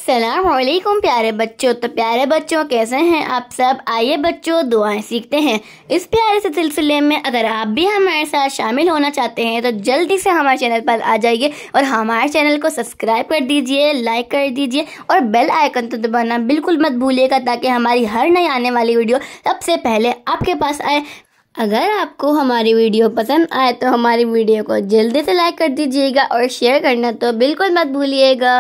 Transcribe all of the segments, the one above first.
अस्सलामुअलैकुम प्यारे बच्चों। तो प्यारे बच्चों कैसे हैं आप सब। आइए बच्चों दुआएं सीखते हैं। इस प्यारे से सिलसिले में अगर आप भी हमारे साथ शामिल होना चाहते हैं तो जल्दी से हमारे चैनल पर आ जाइए और हमारे चैनल को सब्सक्राइब कर दीजिए, लाइक कर दीजिए और बेल आइकन तो दबाना बिल्कुल मत भूलिएगा ताकि हमारी हर नई आने वाली वीडियो सबसे पहले आपके पास आए। अगर आपको हमारी वीडियो पसंद आए तो हमारी वीडियो को जल्दी से लाइक कर दीजिएगा और शेयर करना तो बिल्कुल मत भूलिएगा।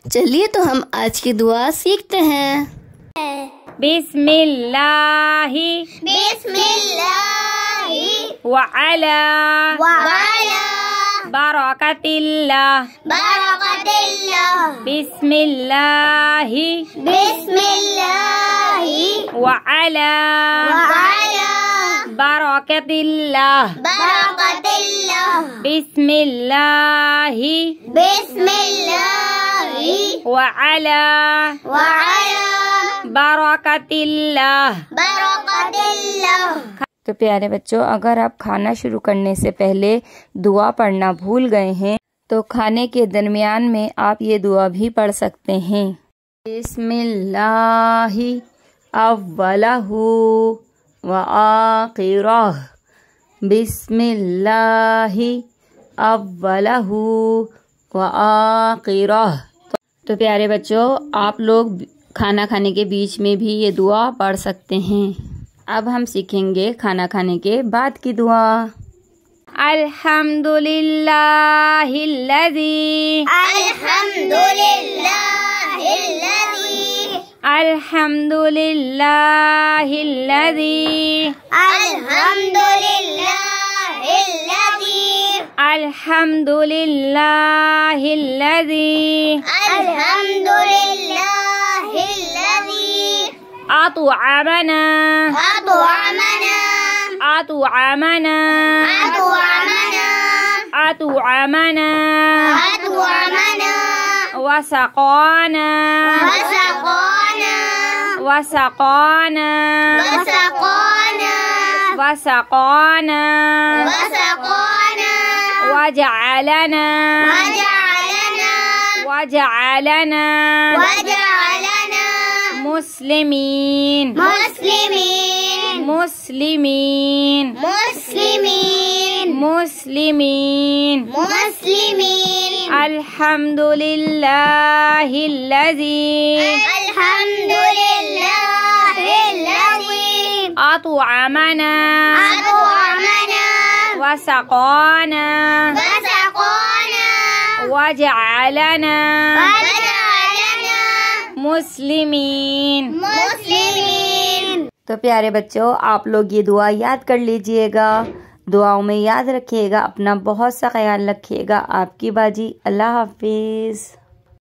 चलिए तो हम आज की दुआ सीखते हैं। बिस्मिल्लाहि व अला बरकतिल्लाह बिस्मिल्लाहि व अला बरकतिल्लाह बिस्मिल्लाहि व अला बरकतिल्लाह। तो प्यारे बच्चों, अगर आप खाना शुरू करने से पहले दुआ पढ़ना भूल गए हैं तो खाने के दरमियान में आप ये दुआ भी पढ़ सकते हैं। बिस्मिल्लाहि अव्वलहु व आखिरह बिस्मिल्लाहि अव्वलहु व आखिरह। तो प्यारे बच्चों, आप लोग खाना खाने के बीच में भी ये दुआ पढ़ सकते हैं। अब हम सीखेंगे खाना खाने के बाद की दुआ। अल्हम्दुलिल्लाहिल्लज़ी अतुअमना वसक़ाना वजअलना मुस्लिमीन अल्हम्दुलिल्लाहिल्लज़ी अतअमना वसक़ाना वजअलना मुस्लिमीन। तो प्यारे बच्चों, आप लोग ये दुआ याद कर लीजिएगा, दुआओं में याद रखिएगा, अपना बहुत सा ख्याल रखिएगा। आपकी बाजी। अल्लाह हाफिज।